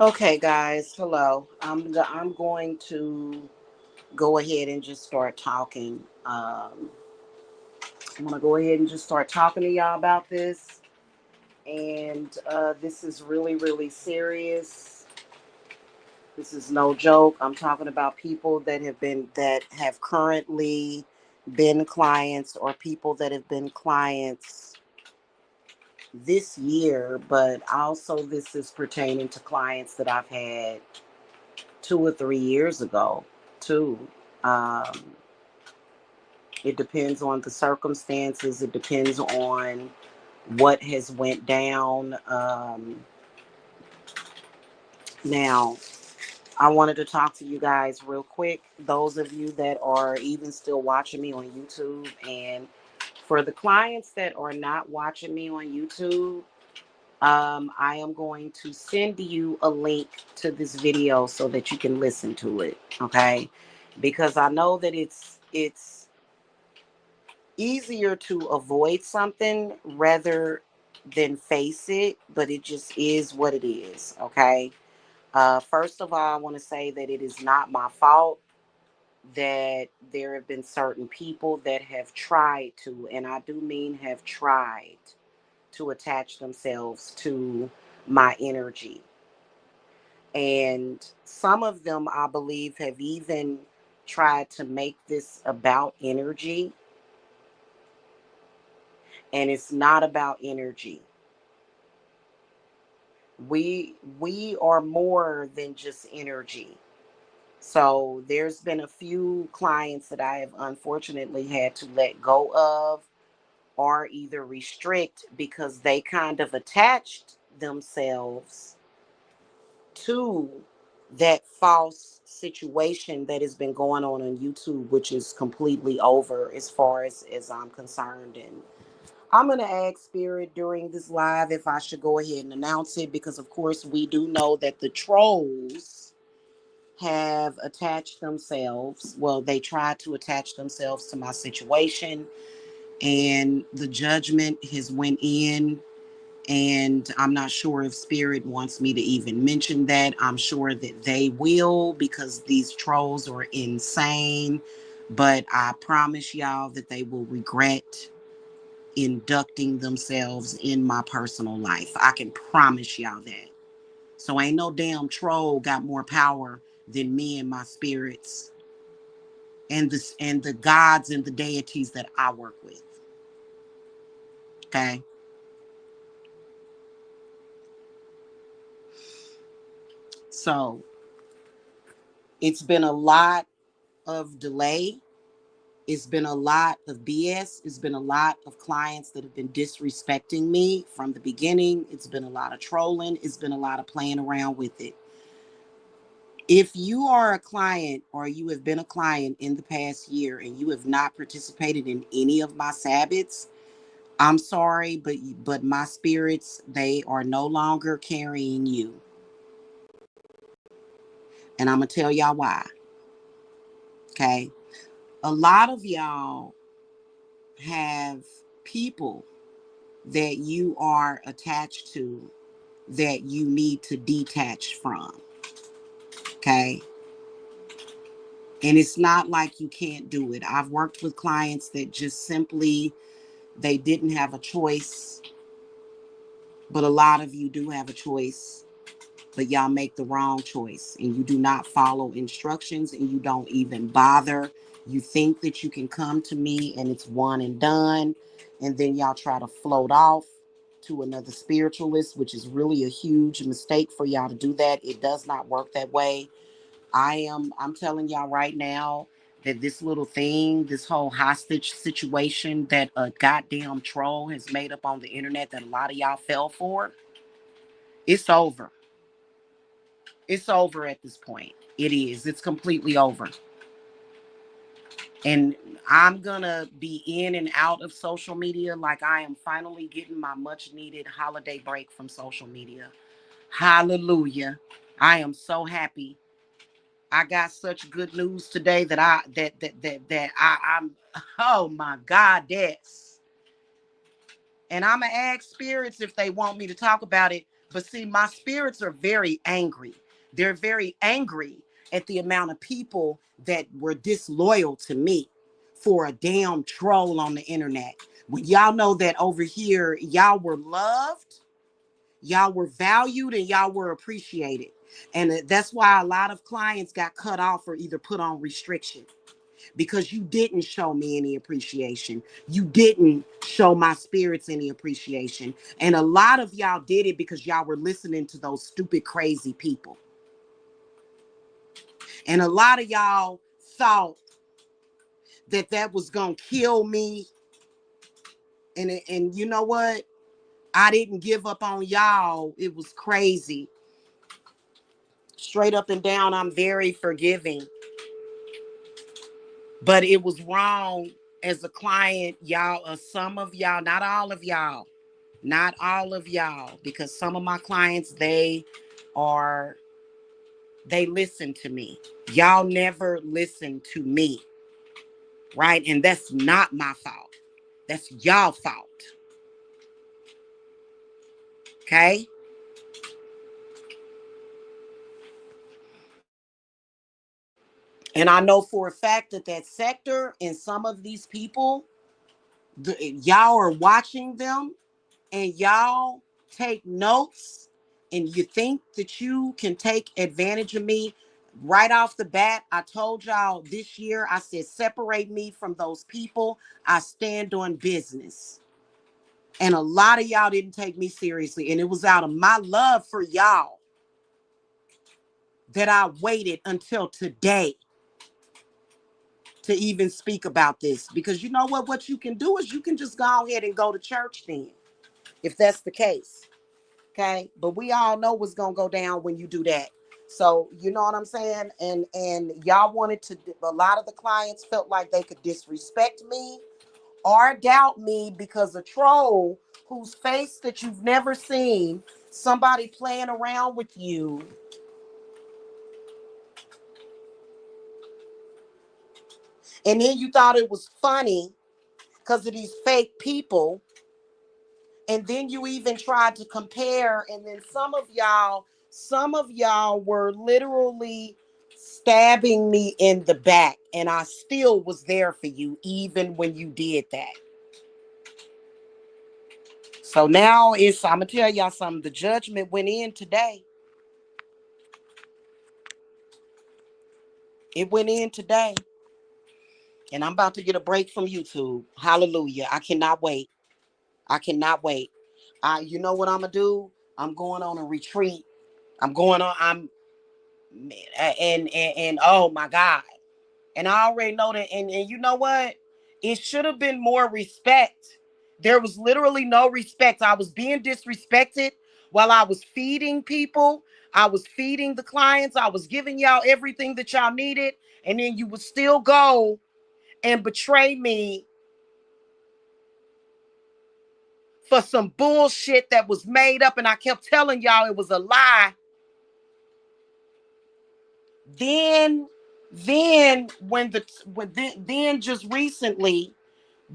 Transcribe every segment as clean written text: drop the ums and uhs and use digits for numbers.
Okay, guys. Hello. I'm going to go ahead and just start talking. I'm gonna go ahead and just start talking to y'all about this, and this is really, really serious. This is no joke. I'm talking about people that have currently been clients, or people that have been clients this year, but also this is pertaining to clients that I've had 2 or 3 years ago too. Um, it depends on the circumstances. It depends on what has went down. Now, I wanted to talk to you guys real quick. Those of you that are even still watching me on YouTube, and for the clients that are not watching me on YouTube, I am going to send you a link to this video so that you can listen to it, okay? Because I know that it's easier to avoid something rather than face it, but it just is what it is, okay? First of all, I want to say that it is not my fault that there have been certain people that have tried to, and I do mean have tried to attach themselves to my energy. And some of them, I believe, have even tried to make this about energy, and it's not about energy. We are more than just energy. So there's been a few clients that I have unfortunately had to let go of, or either restrict, because they kind of attached themselves to that false situation that has been going on YouTube, which is completely over as far as I'm concerned. And I'm going to ask Spirit during this live if I should go ahead and announce it, because of course we do know that the trolls have attached themselves. Well, they tried to attach themselves to my situation, and the judgment has went in, and I'm not sure if Spirit wants me to even mention that. I'm sure that they will, because these trolls are insane. But I promise y'all that they will regret inducting themselves in my personal life. I can promise y'all that. So ain't no damn troll got more power than me and my spirits and the gods and the deities that I work with. Okay? So it's been a lot of delay. It's been a lot of BS. It's been a lot of clients that have been disrespecting me from the beginning. It's been a lot of trolling. It's been a lot of playing around with it. If you are a client, or you have been a client in the past year, and you have not participated in any of my Sabbats, I'm sorry, but my spirits, they are no longer carrying you. And I'm going to tell y'all why. Okay? A lot of y'all have people that you are attached to that you need to detach from. Okay? And it's not like you can't do it. I've worked with clients that just simply, they didn't have a choice, but a lot of you do have a choice, but y'all make the wrong choice, and you do not follow instructions, and you don't even bother. You think that you can come to me and it's one and done, and then y'all try to float off to another spiritualist, which is really a huge mistake for y'all to do that. It does not work that way. I'm telling y'all right now that this little thing, this whole hostage situation that a goddamn troll has made up on the internet that a lot of y'all fell for, it's over. It's over at this point. It is. It's completely over. And I'm going to be in and out of social media, like I am finally getting my much needed holiday break from social media. Hallelujah. I am so happy. I got such good news today that I'm, oh my God, yes. And I'm going to ask spirits if they want me to talk about it, But see, my spirits are very angry. They're very angry at the amount of people that were disloyal to me for a damn troll on the internet. When y'all know that over here, y'all were loved, y'all were valued, and y'all were appreciated. And that's why a lot of clients got cut off or either put on restriction because you didn't show me any appreciation. You didn't show my spirits any appreciation. And a lot of y'all did it because y'all were listening to those stupid, crazy people. And a lot of y'all thought that that was going to kill me. And you know what? I didn't give up on y'all. It was crazy. Straight up and down, I'm very forgiving. But it was wrong as a client, y'all, some of y'all, not all of y'all, not all of y'all, because some of my clients, are, they listen to me. Y'all never listen to me, right? And that's not my fault. That's y'all fault. Okay? And I know for a fact that that sector and some of these people, y'all are watching them and y'all take notes and you think that you can take advantage of me. Right off the bat, I told y'all this year, I said, separate me from those people. I stand on business. And a lot of y'all didn't take me seriously. And it was out of my love for y'all that I waited until today to even speak about this. Because you know what you can do is you can just go ahead and go to church then, if that's the case. Okay, but we all know what's gonna go down when you do that. So you know what I'm saying. And y'all wanted to, a lot of the clients felt like they could disrespect me or doubt me because a troll whose face that you've never seen, somebody playing around with you, and then you thought it was funny because of these fake people. And then you even tried to compare, and then some of y'all were literally stabbing me in the back, and I still was there for you even when you did that. So now I'm gonna tell y'all something. The judgment went in today. It went in today. And I'm about to get a break from YouTube. Hallelujah. I cannot wait. I cannot wait. You know what I'm gonna do? I'm going on a retreat. I'm oh my God. And I already know that. And you know what? It should have been more respect. There was literally no respect. I was being disrespected while I was feeding people. I was feeding the clients. I was giving y'all everything that y'all needed. And then you would still go and betray me for some bullshit that was made up. And I kept telling y'all it was a lie. Then, then just recently,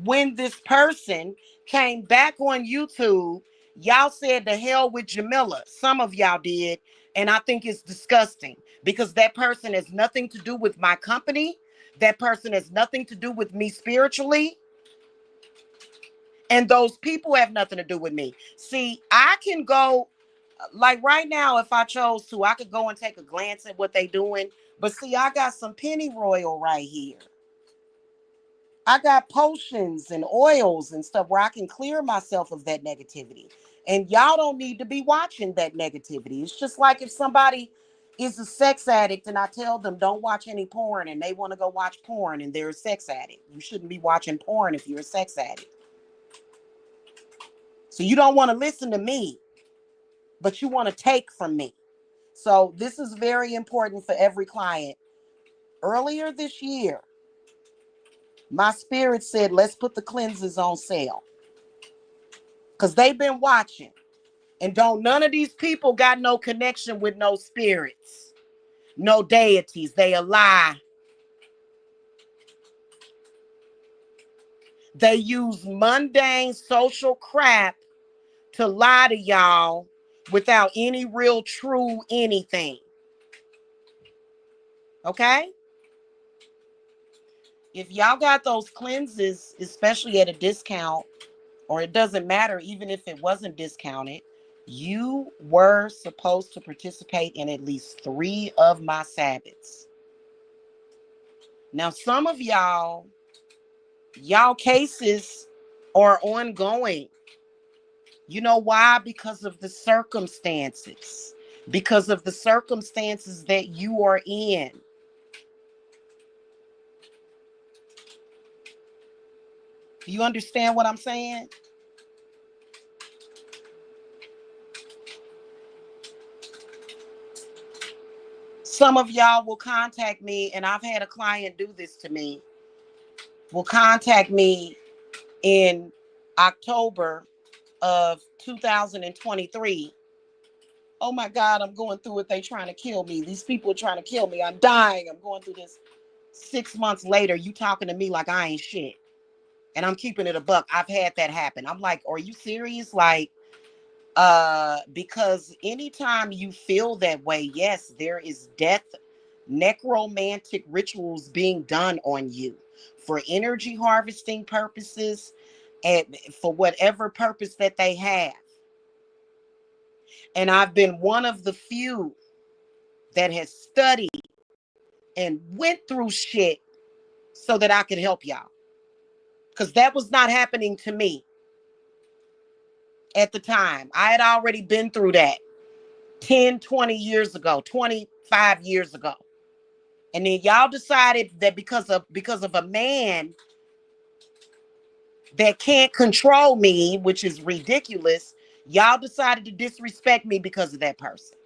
when this person came back on YouTube, y'all said the hell with Jamila. Some of y'all did. And I think it's disgusting because that person has nothing to do with my company. That person has nothing to do with me spiritually. And those people have nothing to do with me. See, I can go, like right now, if I chose to, I could go and take a glance at what they doing. But see, I got some pennyroyal right here. I got potions and oils and stuff where I can clear myself of that negativity. And y'all don't need to be watching that negativity. It's just like if somebody is a sex addict and I tell them don't watch any porn and they want to go watch porn and they're a sex addict. You shouldn't be watching porn if you're a sex addict. So you don't want to listen to me, but you want to take from me. So this is very important for every client. Earlier this year, my spirit said, let's put the cleanses on sale. Because they've been watching. And don't none of these people got no connection with no spirits, no deities. They a lie. They use mundane social crap to lie to y'all without any real true anything. Okay? If y'all got those cleanses, especially at a discount, or it doesn't matter, even if it wasn't discounted, you were supposed to participate in at least 3 of my Sabbaths. Now, some of y'all cases are ongoing. You know why? Because of the circumstances. Because of the circumstances that you are in. You understand what I'm saying? Some of y'all will contact me, and I've had a client do this to me, will contact me in October of 2023. Oh my God, I'm going through it. They trying to kill me. These people are trying to kill me. I'm dying. I'm going through this. 6 months later, you talking to me like I ain't shit. And I'm keeping it a buck. I've had that happen. I'm like, are you serious? Like, because anytime you feel that way, yes, there is death, necromantic rituals being done on you for energy harvesting purposes and for whatever purpose that they have. And I've been one of the few that has studied and went through shit so that I could help y'all. Because that was not happening to me at the time. I had already been through that 10, 20 years ago, 25 years ago. And then y'all decided that because of a man that can't control me, which is ridiculous, y'all decided to disrespect me because of that person.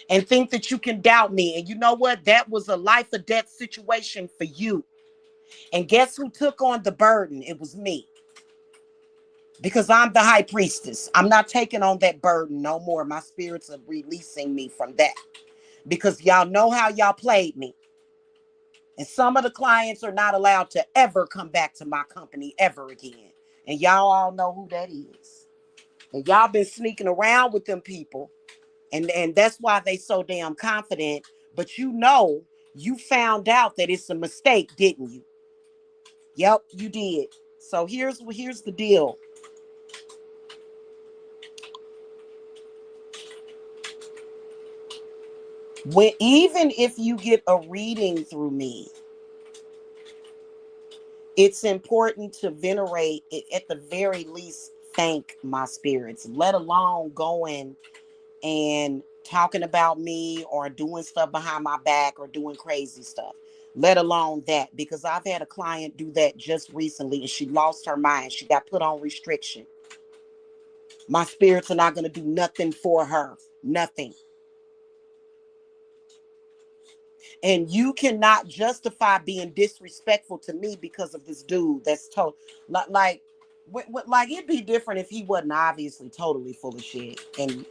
And think that you can doubt me. And you know what? That was a life or death situation for you. And guess who took on the burden? It was me. Because I'm the high priestess. I'm not taking on that burden no more. My spirits are releasing me from that. Because y'all know how y'all played me. And some of the clients are not allowed to ever come back to my company ever again. And y'all all know who that is. And y'all been sneaking around with them people. And that's why they so damn confident. But you know, you found out that it's a mistake, didn't you? Yep, you did. So here's the deal. Even if you get a reading through me, it's important to venerate it, at the very least thank my spirits, let alone going and talking about me or doing stuff behind my back or doing crazy stuff, let alone that. Because I've had a client do that just recently and she lost her mind. She got put on restriction. My spirits are not going to do nothing for her. Nothing. And you cannot justify being disrespectful to me because of this dude that's told like it'd be different if he wasn't obviously totally full of shit. And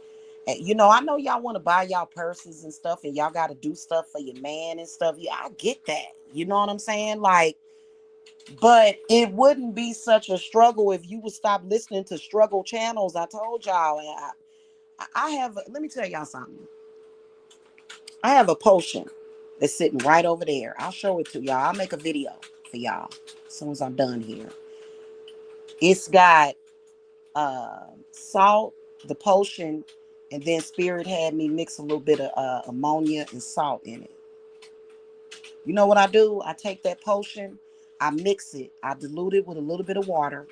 you know, I know y'all want to buy y'all purses and stuff and y'all got to do stuff for your man and stuff. Yeah, I get that. You know what I'm saying? Like, but it wouldn't be such a struggle if you would stop listening to struggle channels. I told y'all. And I have, let me tell y'all something. I have a potion that's sitting right over there. I'll show it to y'all. I'll make a video for y'all as soon as I'm done here. It's got salt, the potion, and then Spirit had me mix a little bit of ammonia and salt in it. You know what I do? I take that potion, I mix it, I dilute it with a little bit of water,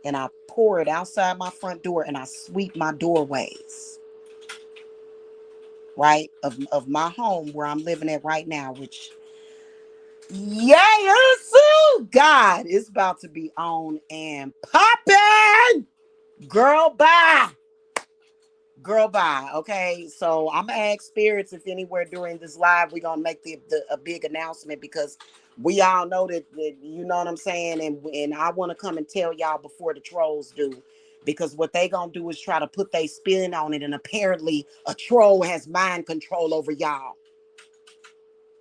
and I pour it outside my front door and I sweep my doorways, right, of my home where I'm living at right now, which, yeah, so God, it's about to be on and popping. Girl, bye. Girl, bye. Okay, so I'm gonna ask spirits if anywhere during this live we're gonna make a big announcement, because we all know that you know what I'm saying, and I want to come and tell y'all before the trolls do, because what they gonna do is try to put their spin on it, and apparently a troll has mind control over y'all.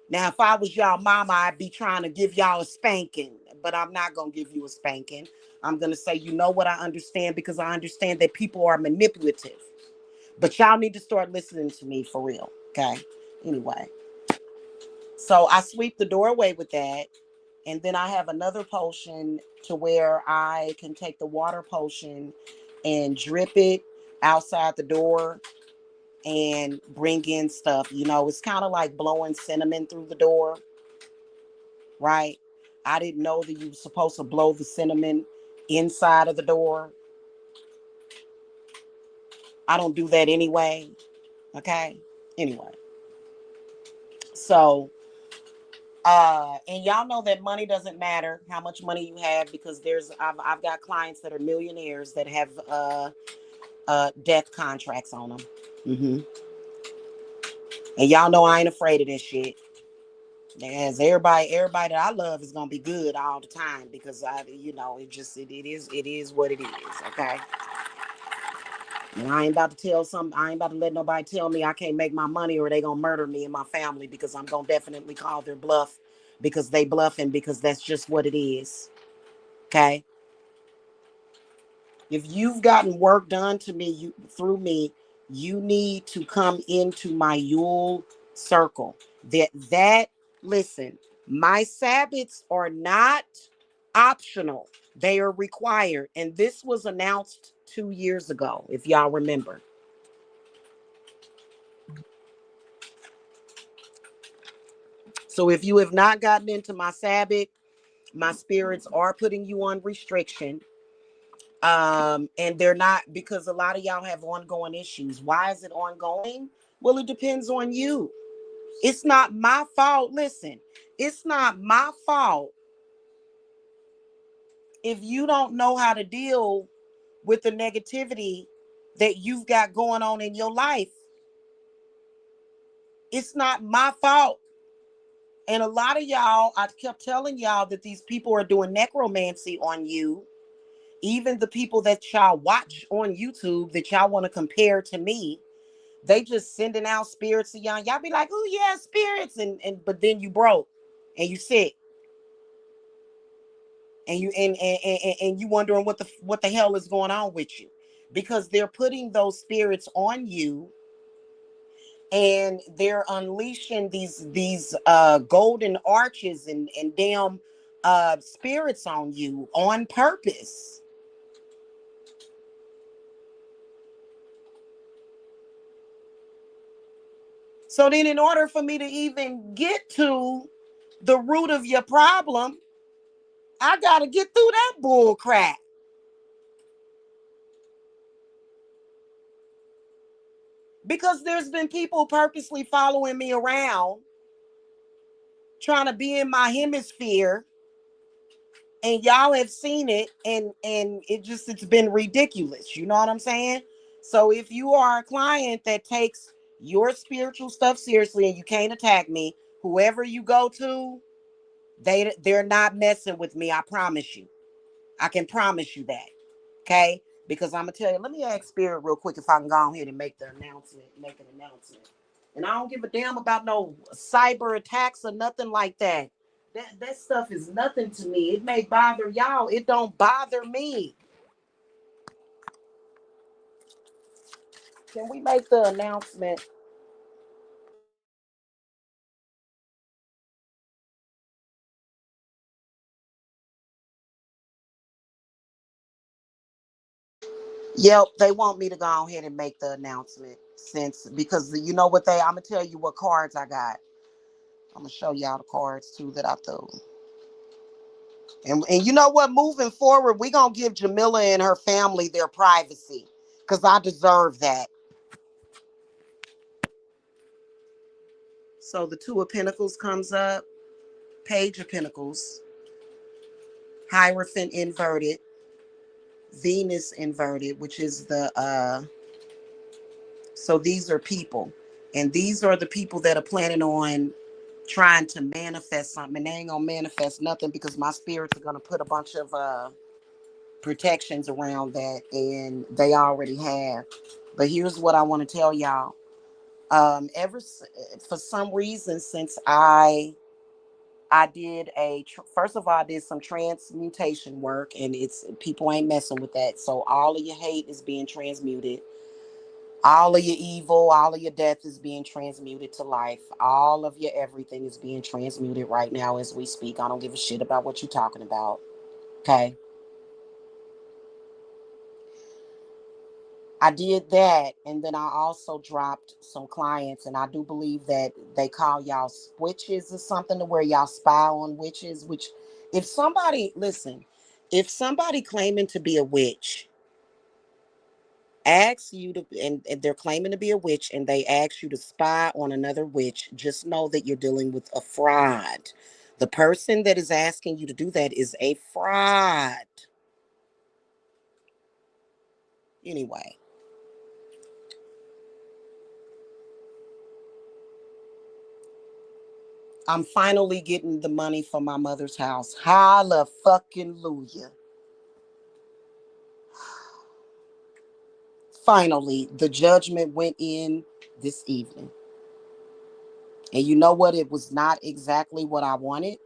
Now, if I was y'all mama, I'd be trying to give y'all a spanking, but I'm not gonna give you a spanking. I'm gonna say, you know what, I understand, because I understand that people are manipulative. But y'all need to start listening to me for real. Okay. Anyway, so I sweep the doorway with that. And then I have another potion to where I can take the water potion and drip it outside the door and bring in stuff. You know, it's kind of like blowing cinnamon through the door, right? I didn't know that you were supposed to blow the cinnamon inside of the door. I don't do that anyway. Okay. Anyway, so and y'all know that money doesn't matter how much money you have, because I've got clients that are millionaires that have death contracts on them. Hmm. And y'all know I ain't afraid of this shit. As everybody that I love is gonna be good all the time, because it is what it is. Okay. And I ain't about to let nobody tell me I can't make my money, or they gonna murder me and my family, because I'm gonna definitely call their bluff, because they bluffing, because that's just what it is. Okay. If you've gotten work done to me, through me, you need to come into my Yule circle. That listen, my Sabbaths are not optional. They are required. And this was announced 2 years ago, if y'all remember. So if you have not gotten into my Sabbath, my spirits are putting you on restriction. And they're not, because a lot of y'all have ongoing issues. Why is it ongoing? Well, it depends on you. It's not my fault. Listen, it's not my fault if you don't know how to deal with the negativity that you've got going on in your life. It's not my fault. And a lot of y'all, I kept telling y'all that these people are doing necromancy on you. Even the people that y'all watch on YouTube that y'all want to compare to me, they just sending out spirits to y'all. Y'all be like, oh yeah, spirits, and but then you broke and you sick, and you wondering what the hell is going on with you, because they're putting those spirits on you, and they're unleashing these golden arches and damn spirits on you on purpose. So then, in order for me to even get to the root of your problem, I got to get through that bull crap. Because there's been people purposely following me around, trying to be in my hemisphere, and y'all have seen it, and it's been ridiculous. You know what I'm saying? So if you are a client that takes your spiritual stuff seriously and you can't attack me, whoever you go to, they're not messing with me. I promise you. I can promise you that. Okay? Because I'm gonna tell you, let me ask Spirit real quick if I can go ahead and make an announcement. And I don't give a damn about no cyber attacks or nothing like that. That stuff is nothing to me. It may bother y'all. It don't bother me. Can we make the announcement? Yep, they want me to go ahead and make the announcement, because you know what I'm gonna tell you what cards I got. I'm gonna show y'all the cards too that I threw. And you know what? Moving forward, we're gonna give Jamila and her family their privacy, because I deserve that. So the Two of Pentacles comes up, Page of Pentacles, Hierophant inverted, Venus inverted, which is so these are people. And these are the people that are planning on trying to manifest something. And they ain't gonna manifest nothing, because my spirits are gonna put a bunch of protections around that, and they already have. But here's what I want to tell y'all. For some reason, since I did first of all, I did some transmutation work, and it's people ain't messing with that. So all of your hate is being transmuted. All of your evil, all of your death is being transmuted to life. All of your everything is being transmuted right now as we speak. I don't give a shit about what you're talking about. Okay. I did that, and then I also dropped some clients, and I do believe that they call y'all witches or something, to where y'all spy on witches. Which, if somebody, listen, if somebody claiming to be a witch asks you to, and they're claiming to be a witch, and they ask you to spy on another witch, just know that you're dealing with a fraud. The person that is asking you to do that is a fraud. Anyway. I'm finally getting the money for my mother's house. Holla fucking Luya. Finally, the judgment went in this evening. And you know what? It was not exactly what I wanted,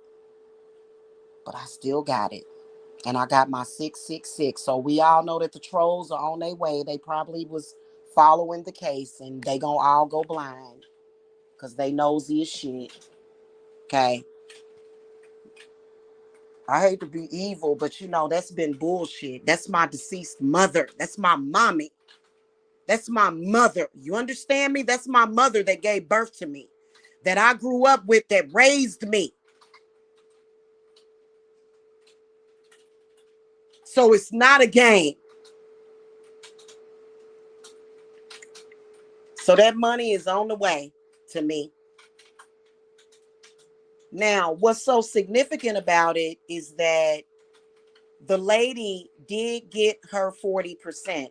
but I still got it. And I got my 666. So we all know that the trolls are on their way. They probably was following the case, and they gonna all go blind because they nosy as shit. Okay. I hate to be evil, but that's been bullshit. That's my deceased mother. That's my mommy. That's my mother. You understand me? That's my mother that gave birth to me, that I grew up with, that raised me. So it's not a game. So that money is on the way to me. Now, what's so significant about it is that the lady did get her 40%.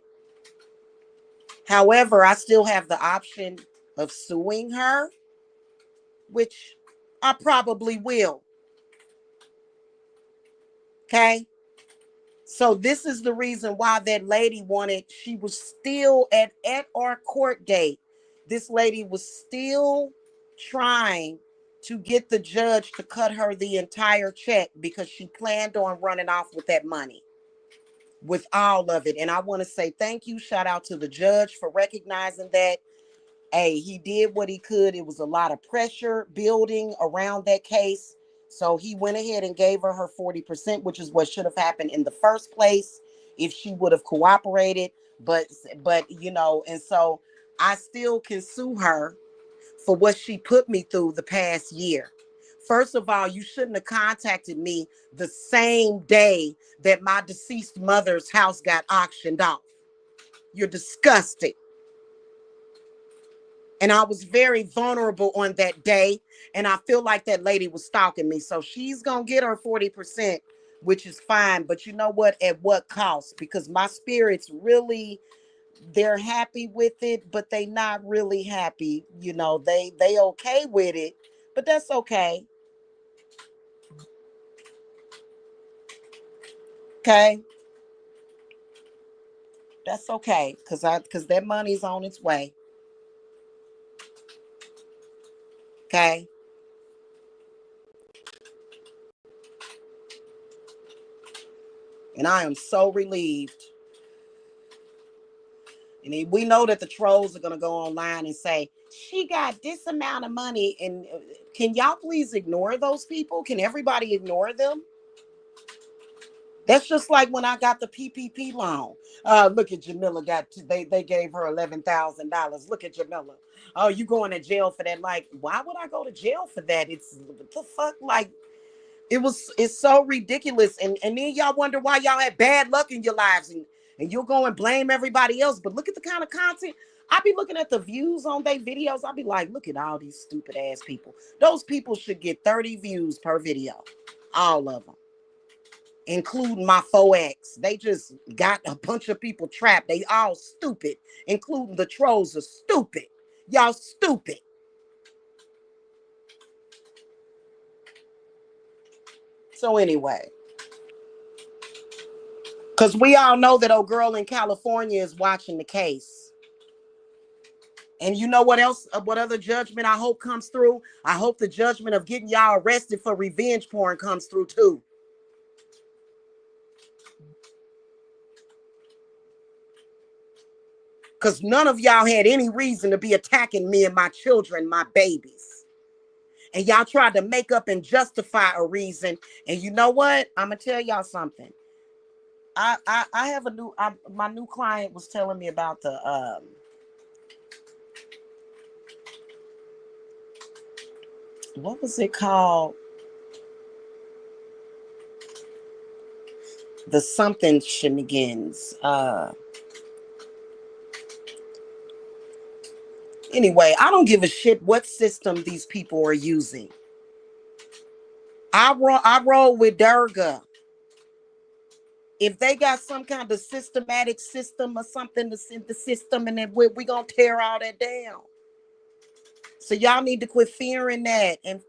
However, I still have the option of suing her, which I probably will. Okay. So this is the reason why that lady wanted, she was still at our court date. This lady was still trying to get the judge to cut her the entire check because she planned on running off with that money, with all of it. And I want to say thank you. Shout out to the judge for recognizing that. Hey, he did what he could. It was a lot of pressure building around that case. So he went ahead and gave her 40%, which is what should have happened in the first place if she would have cooperated. But and so I still can sue her for what she put me through the past year. First of all, you shouldn't have contacted me the same day that my deceased mother's house got auctioned off. You're disgusting. And I was very vulnerable on that day. And I feel like that lady was stalking me. So she's going to get her 40%, which is fine. But you know what? At what cost? Because my spirits really, they're happy with it, but they not really happy. They okay with it, but that's okay. Okay. That's okay. Because that money's on its way. Okay. And I am so relieved. And we know that the trolls are going to go online and say, she got this amount of money. And can y'all please ignore those people? Can everybody ignore them? That's just like when I got the PPP loan. Look at Jamila they gave her $11,000. Look at Jamila. Oh, you going to jail for that? Like, why would I go to jail for that? It's what the fuck? Like, it's so ridiculous. And then y'all wonder why y'all had bad luck in your lives, and you'll go and blame everybody else. But look at the kind of content. I be looking at the views on their videos. I'll be like, look at all these stupid ass people. Those people should get 30 views per video. All of them. Including my 4X. They just got a bunch of people trapped. They all stupid. Including the trolls are stupid. Y'all stupid. So anyway. Because we all know that old girl in California is watching the case. And you know what else? What other judgment I hope comes through? I hope the judgment of getting y'all arrested for revenge porn comes through too. Because none of y'all had any reason to be attacking me and my children, my babies. And y'all tried to make up and justify a reason. And you know what? I'm going to tell y'all something. I have my new client was telling me about what was it called? The something shenanigans. Anyway, I don't give a shit what system these people are using. I roll with Durga. If they got some kind of systematic system or something to send the system, and then we're gonna tear all that down. So y'all need to quit fearing that and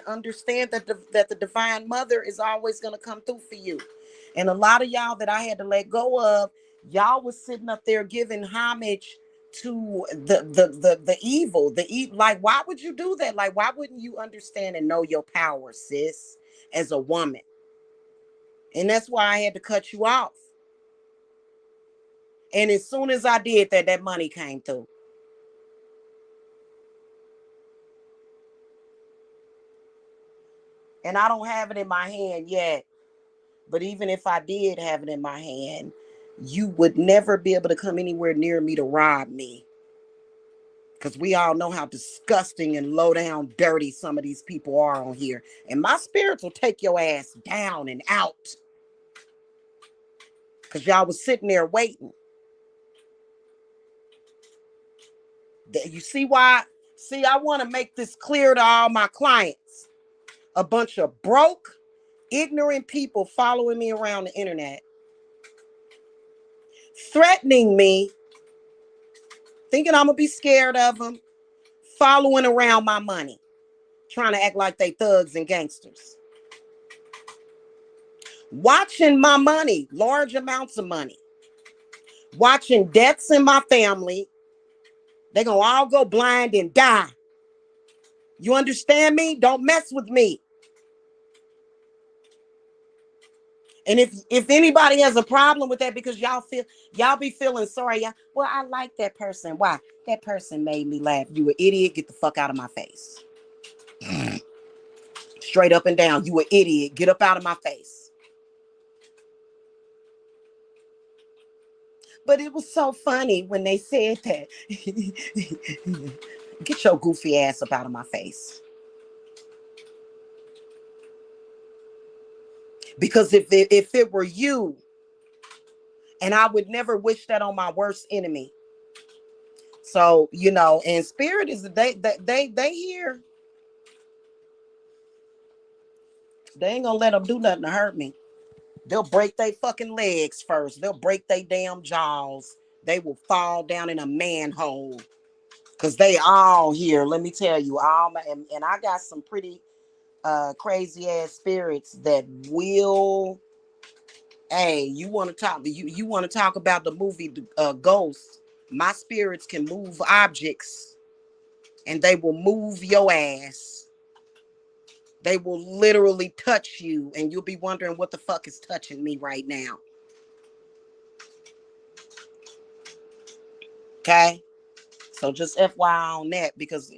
understand that the divine mother is always gonna come through for you. And a lot of y'all that I had to let go of, y'all was sitting up there giving homage to the evil, like why would you do that? Like why wouldn't you understand and know your power, sis, as a woman? And that's why I had to cut you off. And as soon as I did that, that money came through. And I don't have it in my hand yet. But even if I did have it in my hand, you would never be able to come anywhere near me to rob me. Because we all know how disgusting and low down dirty some of these people are on here. And my spirits will take your ass down and out. Because y'all was sitting there waiting. You see why? See, I want to make this clear to all my clients. A bunch of broke, ignorant people following me around the internet, threatening me, thinking I'm going to be scared of them, following around my money, trying to act like they thugs and gangsters. Watching my money, large amounts of money, watching deaths in my family. They're going to all go blind and die. You understand me? Don't mess with me. And if anybody has a problem with that because y'all be feeling sorry, well, I like that person. Why? That person made me laugh. You an idiot. Get the fuck out of my face. Straight up and down. You an idiot. Get up out of my face. But it was so funny when they said that. Get your goofy ass up out of my face. Because if it were you, and I would never wish that on my worst enemy. So, and spirit is they here. They ain't gonna let them do nothing to hurt me. They'll break their fucking legs first. They'll break their damn jaws. They will fall down in a manhole. Cause they all here. Let me tell you, and I got some pretty crazy ass spirits that will. Hey, you want to talk? You want to talk about the movie Ghost? My spirits can move objects, and they will move your ass. They will literally touch you, and you'll be wondering what the fuck is touching me right now. Okay, so just FYI on that, because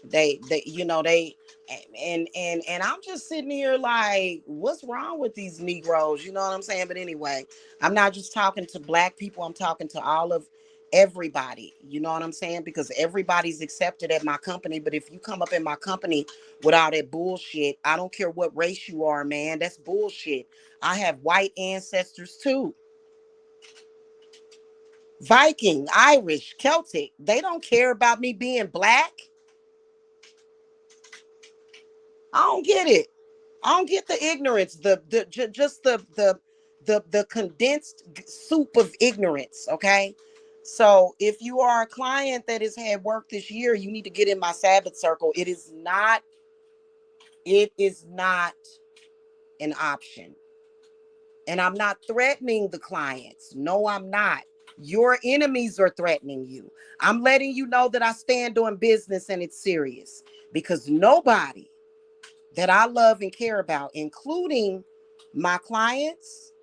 they and I'm just sitting here like, what's wrong with these Negroes? You know what I'm saying? But anyway, I'm not just talking to black people. I'm talking to all of everybody. You know what I'm saying? Because everybody's accepted at my company. But if you come up in my company with all that bullshit, I don't care what race you are, man. That's bullshit. I have white ancestors too. Viking, Irish, Celtic. They don't care about me being black. I don't get it. I don't get the ignorance, the condensed soup of ignorance. Okay, so if you are a client that has had work this year, you need to get in my Sabbath circle. It is not an option, and I'm not threatening the clients. No, I'm not. Your enemies are threatening you. I'm letting you know that I stand on business and it's serious, because nobody that I love and care about, including my clients,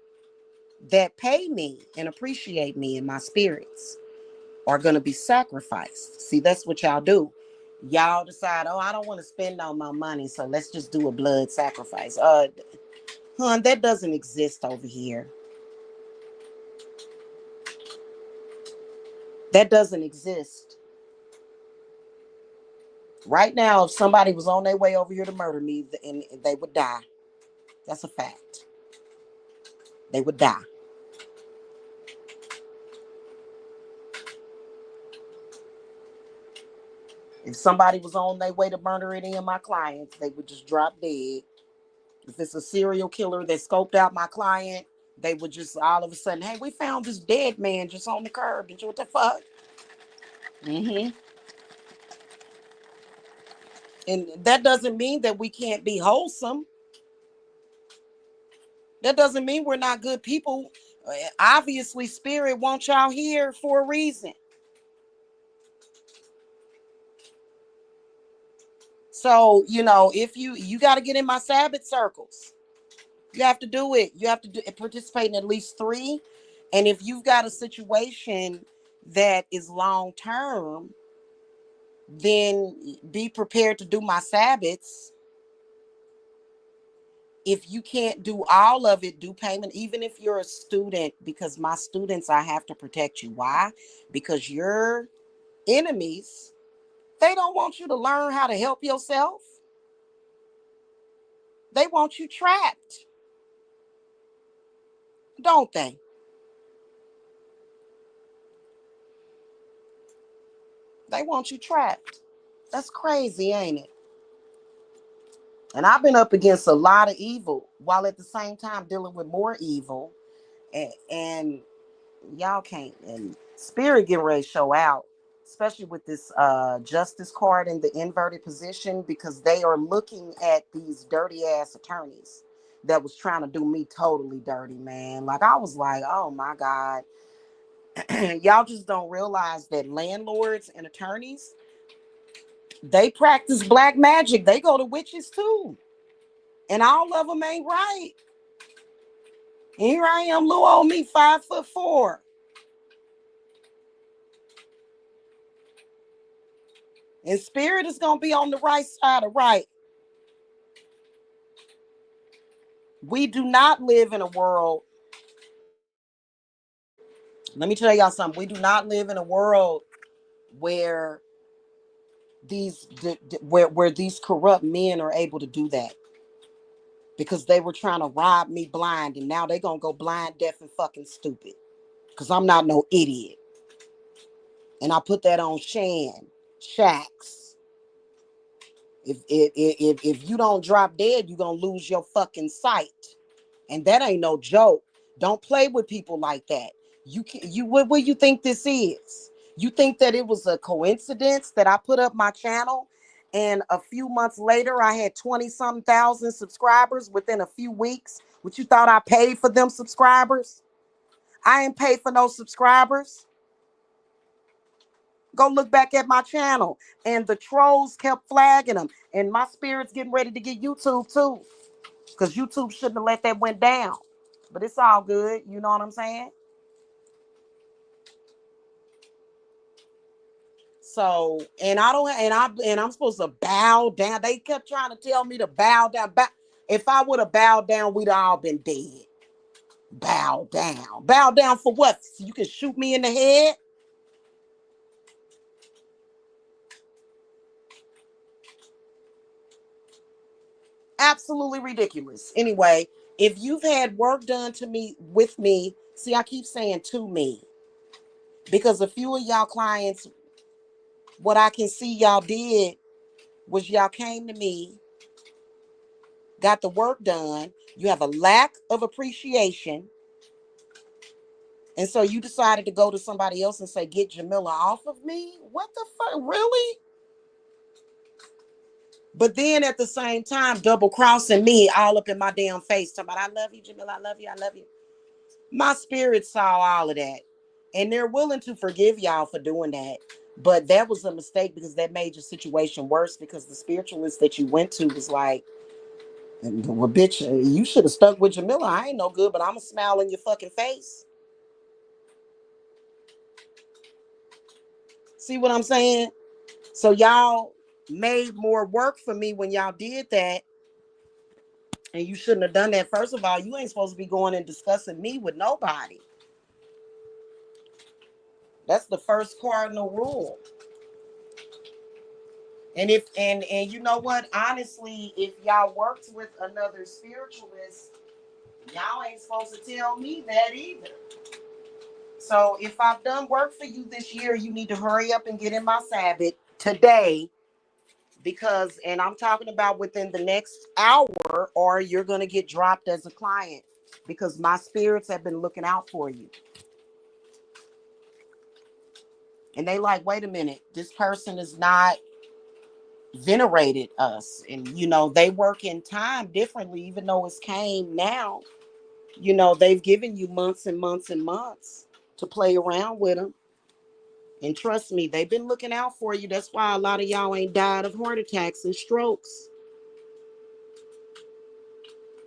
that pay me and appreciate me and my spirits are going to be sacrificed. See, that's what y'all do. Y'all decide, oh, I don't want to spend all my money, so let's just do a blood sacrifice. That doesn't exist over here. That doesn't exist. Right now, if somebody was on their way over here to murder me, and they would die. That's a fact. They would die. If somebody was on their way to murder any of my clients, they would just drop dead. If it's a serial killer that scoped out my client, they would just all of a sudden, hey, we found this dead man just on the curb. And what the fuck? Mm-hmm. And that doesn't mean that we can't be wholesome. That doesn't mean we're not good people. Obviously, spirit wants y'all here for a reason. So, if you got to get in my Sabbath circles. You have to do it. You have to participate in at least 3. And if you've got a situation that is long term, then be prepared to do my Sabbaths. If you can't do all of it, do payment, even if you're a student, because my students, I have to protect you. Why? Because your enemies, they don't want you to learn how to help yourself. They want you trapped, don't they? They want you trapped. That's crazy, ain't it? And I've been up against a lot of evil while at the same time dealing with more evil. And y'all can't. And spirit getting ready to show out, especially with this justice card in the inverted position, because they are looking at these dirty ass attorneys that was trying to do me totally dirty, man. Like, I was like, oh my God. Y'all just don't realize that landlords and attorneys, they practice black magic. They go to witches too. And all of them ain't right. And here I am, little old me, 5'4". And spirit is gonna be on the right side of right. We do not live in a world. Let me tell y'all something. We do not live in a world where where these corrupt men are able to do that, because they were trying to rob me blind, and now they gonna go blind, deaf, and fucking stupid. Because I'm not no idiot. And I put that on Shax. If you don't drop dead, you're gonna lose your fucking sight. And that ain't no joke. Don't play with people like that. What you think this is? You think that it was a coincidence that I put up my channel and a few months later I had 20-something thousand subscribers within a few weeks? What, you thought I paid for them subscribers? I ain't paid for no subscribers. Go look back at my channel. And the trolls kept flagging them. And my spirit's getting ready to get YouTube too. Because YouTube shouldn't have let that went down. But it's all good. You know what I'm saying? So, and I don't, and I'm supposed to bow down. They kept trying to tell me to bow down. If I would have bowed down, we'd all been dead. Bow down. Bow down for what? So you can shoot me in the head? Absolutely ridiculous. Anyway, if you've had work done to me, with me, see, I keep saying to me, because a few of y'all clients, what I can see y'all did was y'all came to me, got the work done. You have a lack of appreciation. And so you decided to go to somebody else and say, get Jamila off of me? What the fuck? Really? But then at the same time, double crossing me all up in my damn face, talking about, I love you, Jamila. I love you. I love you. My spirit saw all of that. And they're willing to forgive y'all for doing that. But that was a mistake, because that made your situation worse, because the spiritualist that you went to was like, And, well, bitch, you should have stuck with Jamila. I ain't no good, but I'm a smile in your fucking face. See what I'm saying? So y'all made more work for me when y'all did that. And you shouldn't have done that. First of all, you ain't supposed to be going and discussing me with nobody. That's the first cardinal rule. And if and you know what? Honestly, if y'all worked with another spiritualist, y'all ain't supposed to tell me that either. So if I've done work for you this year, you need to hurry up and get in my Sabbath today. Because, and I'm talking about within the next hour, or you're going to get dropped as a client because my spirits have been looking out for you. And they like, wait a minute, this person is not venerated us. And, you know, they work in time differently, even though it's came now. You know, they've given you months and months and months to play around with them. And trust me, they've been looking out for you. That's why a lot of y'all ain't died of heart attacks and strokes.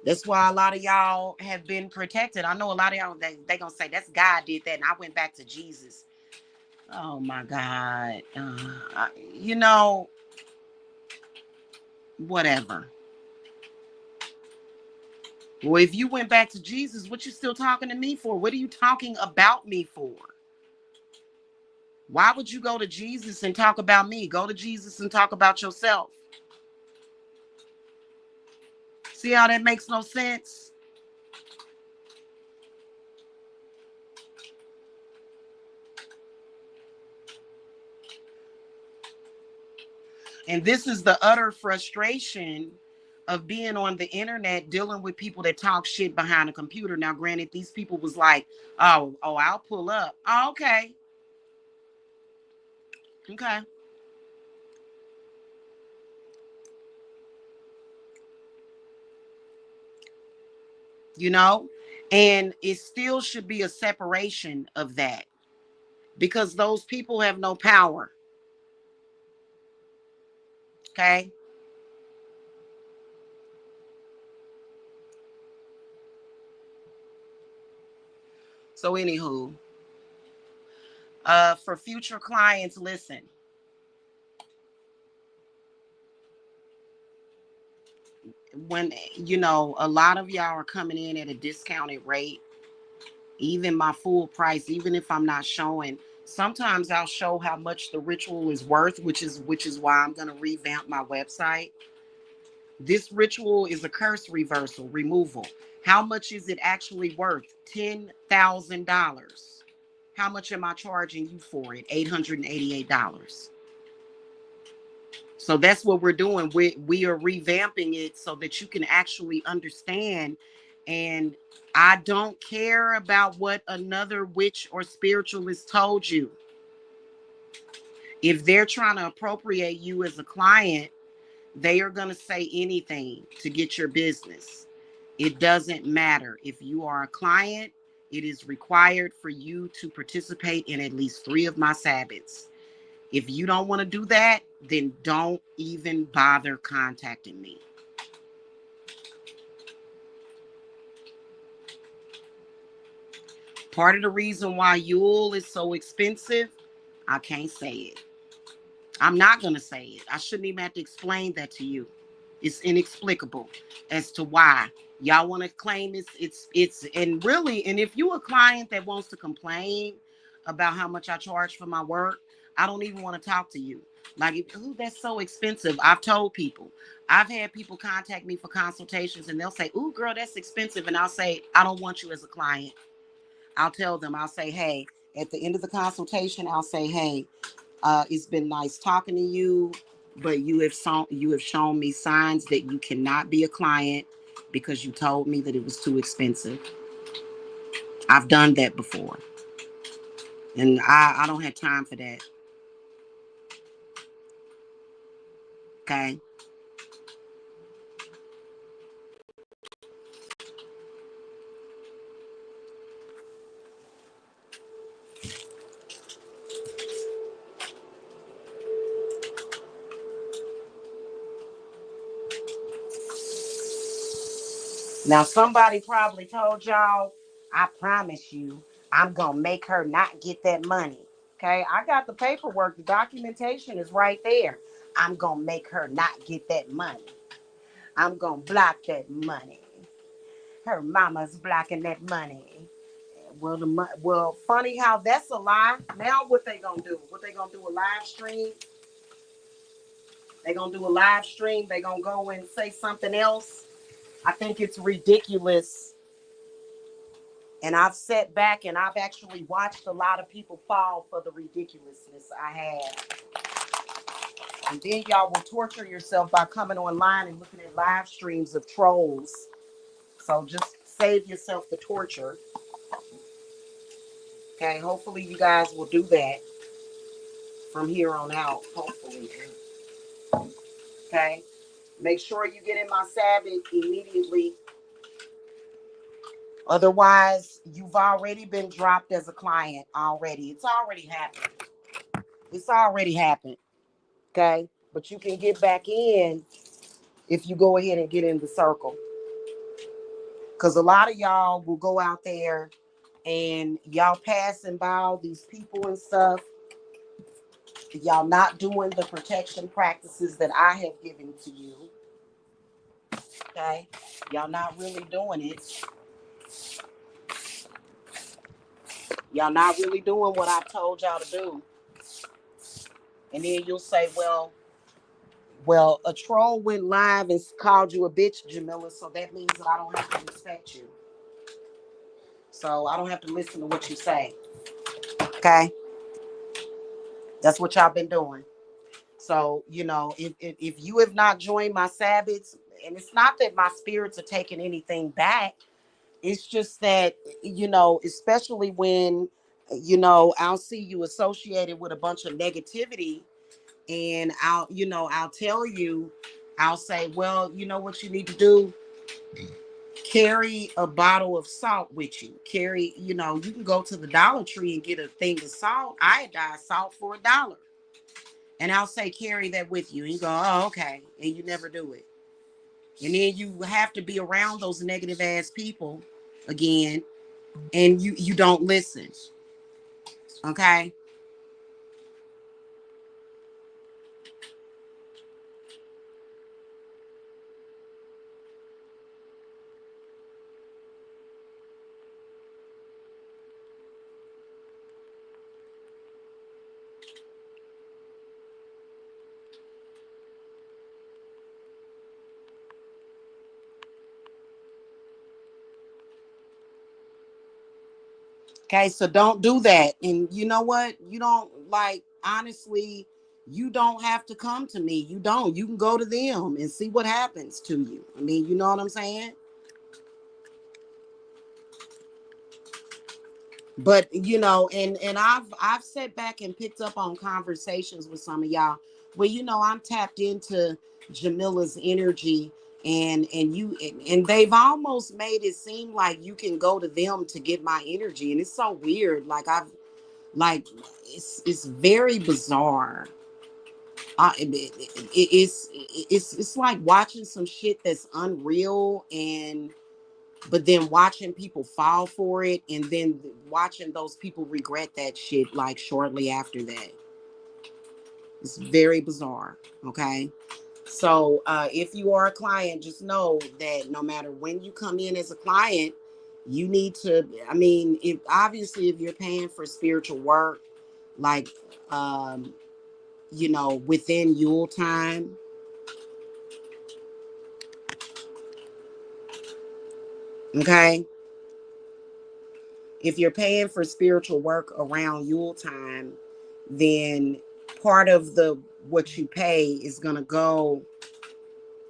That's why a lot of y'all have been protected. I know a lot of y'all, they going to say, that's God did that. And I went back to Jesus. Oh, my God. You know, whatever. Well, if you went back to Jesus, what you still talking to me for? What are you talking about me for? Why would you go to Jesus and talk about me? Go to Jesus and talk about yourself. See how that makes no sense? And this is the utter frustration of being on the internet, dealing with people that talk shit behind a computer. Now, granted, these people was like, oh, I'll pull up. Oh, okay. Okay. You know, and it still should be a separation of that because those people have no power. Okay. So, anywho, for future clients, listen. When you know a lot of y'all are coming in at a discounted rate, even my full price, even if I'm not showing, sometimes I'll show how much the ritual is worth, which is why I'm going to revamp my website. This ritual is a curse removal. How much is it actually worth? $10,000. How much am I charging you for it? $888. So that's what we're doing. We are revamping it so that you can actually understand. And I don't care about what another witch or spiritualist told you. If they're trying to appropriate you as a client, they are going to say anything to get your business. It doesn't matter. If you are a client, it is required for you to participate in at least 3 of my Sabbaths. If you don't want to do that, then don't even bother contacting me. Part of the reason why Yule is so expensive, I can't say it. I'm not going to say it. I shouldn't even have to explain that to you. It's inexplicable as to why. Y'all want to claim and really, and if you're a client that wants to complain about how much I charge for my work, I don't even want to talk to you. Like, ooh, that's so expensive. I've told people. I've had people contact me for consultations and they'll say, ooh, girl, that's expensive. And I'll say, I don't want you as a client. I'll tell them, I'll say, hey, at the end of the consultation, I'll say, hey, it's been nice talking to you, but you have shown me signs that you cannot be a client because you told me that it was too expensive. I've done that before, and I don't have time for that. Okay. Now, somebody probably told y'all, I promise you, I'm going to make her not get that money. Okay, I got the paperwork, the documentation is right there. I'm going to make her not get that money. I'm going to block that money. Her mama's blocking that money. Well, funny how that's a lie. Now what they gonna do? What they gonna do? A live stream? They gonna do a live stream. They gonna go and say something else. I think it's ridiculous. And I've sat back and I've actually watched a lot of people fall for the ridiculousness I have. And then y'all will torture yourself by coming online and looking at live streams of trolls. So just save yourself the torture. Okay, hopefully you guys will do that from here on out. Hopefully. Okay. Make sure you get in my Sabbath immediately. Otherwise, you've already been dropped as a client already. It's already happened. It's already happened. Okay. But you can get back in if you go ahead and get in the circle. Because a lot of y'all will go out there and y'all passing by all these people and stuff. Y'all not doing the protection practices that I have given to you. Okay. Y'all not really doing it. Y'all not really doing what I told y'all to do. And then you'll say, well, a troll went live and called you a bitch, Jamila, so that means that I don't have to respect you. So I don't have to listen to what you say. Okay? That's what y'all been doing. So, if you have not joined my Sabbaths, and it's not that my spirits are taking anything back, it's just that, especially when, I'll see you associated with a bunch of negativity. And I'll tell you, I'll say, well, you know what you need to do? Carry a bottle of salt with you. You can go to the Dollar Tree and get a thing of salt, iodized salt for $1. And I'll say, carry that with you. And you go, oh, okay. And you never do it. And then you have to be around those negative ass people again. And you don't listen. Okay. Okay, so don't do that. And you know what? You don't honestly, you don't have to come to me. You don't. You can go to them and see what happens to you. I mean, you know what I'm saying? But and I've sat back and picked up on conversations with some of y'all where I'm tapped into Jamila's energy and they've almost made it seem like you can go to them to get my energy, and it's so weird. Like it's very bizarre. It's like watching some shit that's unreal, and but then watching people fall for it, and then watching those people regret that shit like shortly after that. It's very bizarre. Okay. So if you are a client, just know that no matter when you come in as a client, you need to, I mean, if you're paying for spiritual work, like within Yule time. Okay. If you're paying for spiritual work around Yule time, then part of the what you pay is going to go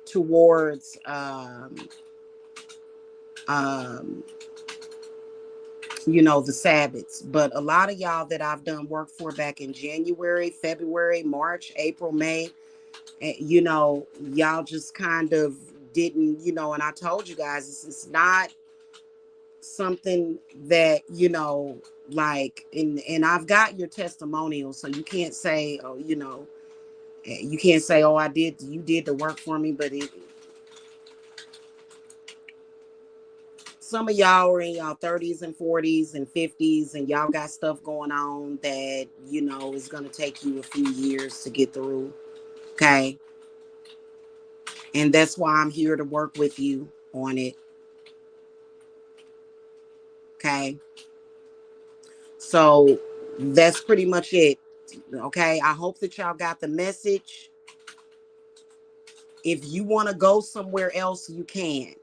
towards um, the Sabbaths. But a lot of y'all that I've done work for back in January, February, March, April, May, y'all just kind of didn't, and I told you guys, it's not something that and I've got your testimonial, so you can't say, oh, you can't say, oh, you did the work for me, but Some of y'all are in y'all 30s and 40s and 50s, and y'all got stuff going on that, is going to take you a few years to get through. Okay. And that's why I'm here to work with you on it. Okay. So that's pretty much it. Okay. I hope that y'all got the message. If you want to go somewhere else, you can.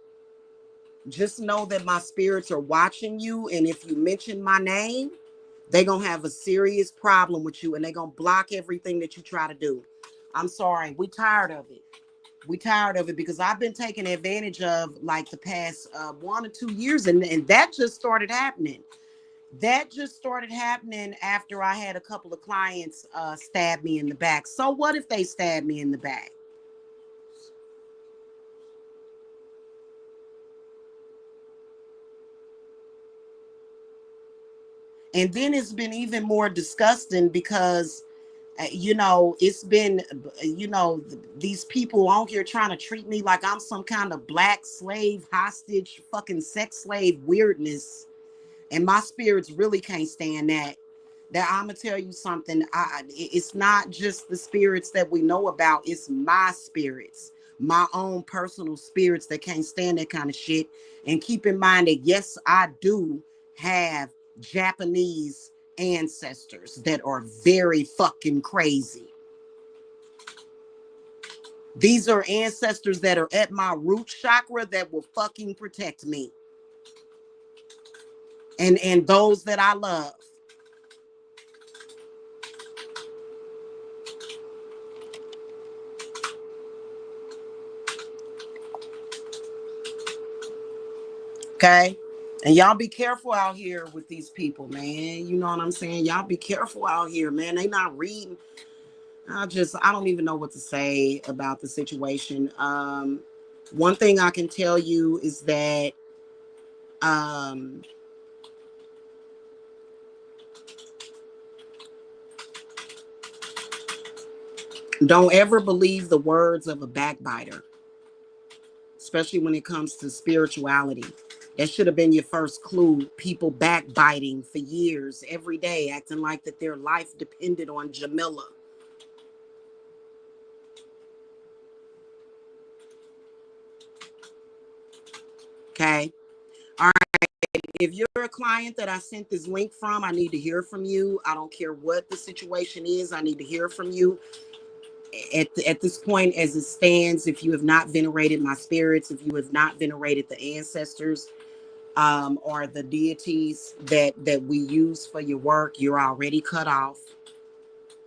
Just know that my spirits are watching you. And if you mention my name, they're going to have a serious problem with you, and they're going to block everything that you try to do. I'm sorry. We tired of it. We tired of it because I've been taken advantage of like the past 1 or 2 years. And that just started happening. That just started happening after I had a couple of clients stab me in the back. So what if they stab me in the back? And then it's been even more disgusting because, it's been, these people on here trying to treat me like I'm some kind of black slave, hostage, fucking sex slave weirdness. And my spirits really can't stand that. That I'm gonna tell you something. It's not just the spirits that we know about. It's my spirits, my own personal spirits that can't stand that kind of shit. And keep in mind that yes, I do have Japanese ancestors that are very fucking crazy. These are ancestors that are at my root chakra that will fucking protect me and those that I love. Okay. And y'all be careful out here with these people, man. You know what I'm saying? Y'all be careful out here, man. They not reading. I don't even know what to say about the situation. One thing I can tell you is that um, don't ever believe the words of a backbiter, especially when it comes to spirituality. That should have been your first clue. People backbiting for years, every day, acting like that their life depended on Jamila. Okay. All right. If you're a client that I sent this link from, I need to hear from you. I don't care what the situation is. I need to hear from you. At this point, as it stands, if you have not venerated my spirits, if you have not venerated the ancestors, or the deities that we use for your work, you're already cut off.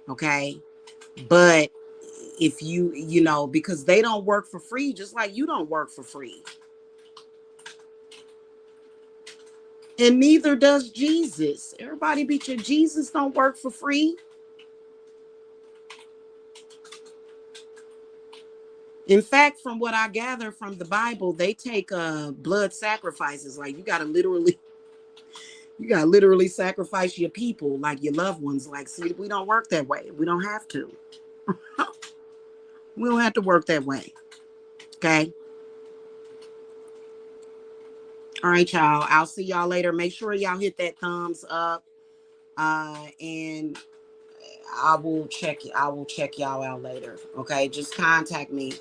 Okay. But if because they don't work for free, just like you don't work for free. And neither does Jesus. Everybody beat your Jesus don't work for free. In fact, from what I gather from the Bible, they take blood sacrifices. Like you gotta literally sacrifice your people, like your loved ones. Like, see, we don't work that way. We don't have to. We don't have to work that way. Okay. All right, y'all. I'll see y'all later. Make sure y'all hit that thumbs up. And I will check y'all out later. Okay. Just contact me.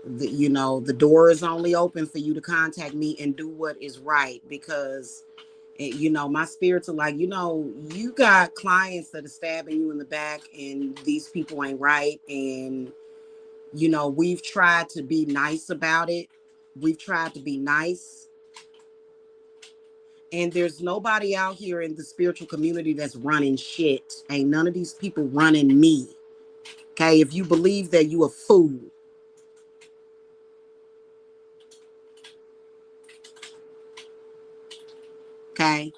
The door is only open for you to contact me and do what is right, because my spirits are like, you got clients that are stabbing you in the back, and these people ain't right. And we've tried to be nice about it. We've tried to be nice, and there's nobody out here in the spiritual community that's running shit. Ain't none of these people running me. Okay. If you believe that, you a fool. Okay.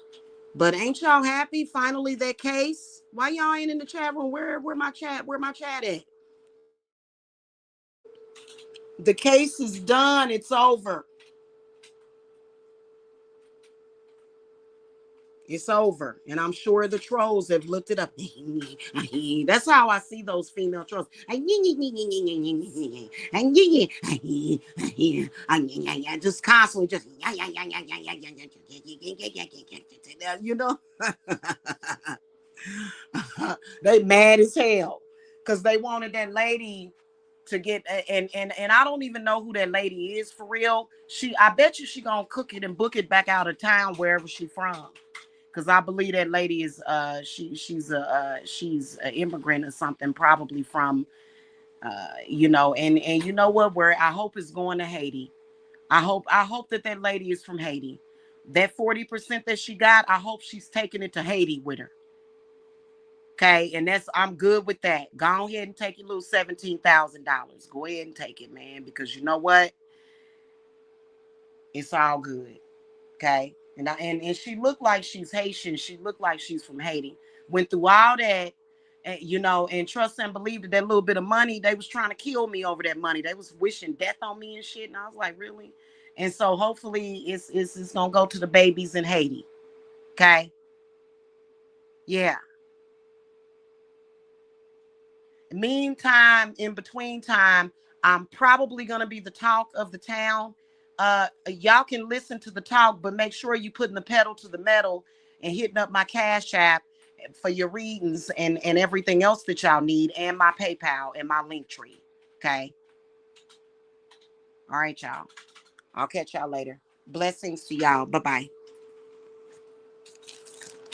But ain't y'all happy? Finally, that case. Why y'all ain't in the chat room? Where my chat at? The case is done. It's over. It's over. And I'm sure the trolls have looked it up. That's how I see those female trolls. Just constantly just you know. They mad as hell. Because they wanted that lady to get and I don't even know who that lady is for real. I bet you she gonna cook it and book it back out of town wherever she from. Cause I believe that lady is she's an immigrant or something, probably from and you know what? Where I hope is going to Haiti. I hope that lady is from Haiti. That 40% that she got, I hope she's taking it to Haiti with her. Okay, and I'm good with that. Go ahead and take your little $17,000. Go ahead and take it, man, because you know what? It's all good. Okay. And she looked like she's Haitian. She looked like she's from Haiti. Went through all that, and trust and believe that little bit of money, they was trying to kill me over that money. They was wishing death on me and shit. And I was like, really? And so hopefully it's gonna go to the babies in Haiti. Okay. Yeah. Meantime, in between time, I'm probably gonna be the talk of the town. Y'all can listen to the talk, but make sure you putting the pedal to the metal and hitting up my Cash App for your readings and everything else that y'all need, and my PayPal and my link tree. Okay. All right, y'all. I'll catch y'all later. Blessings to y'all. Bye bye.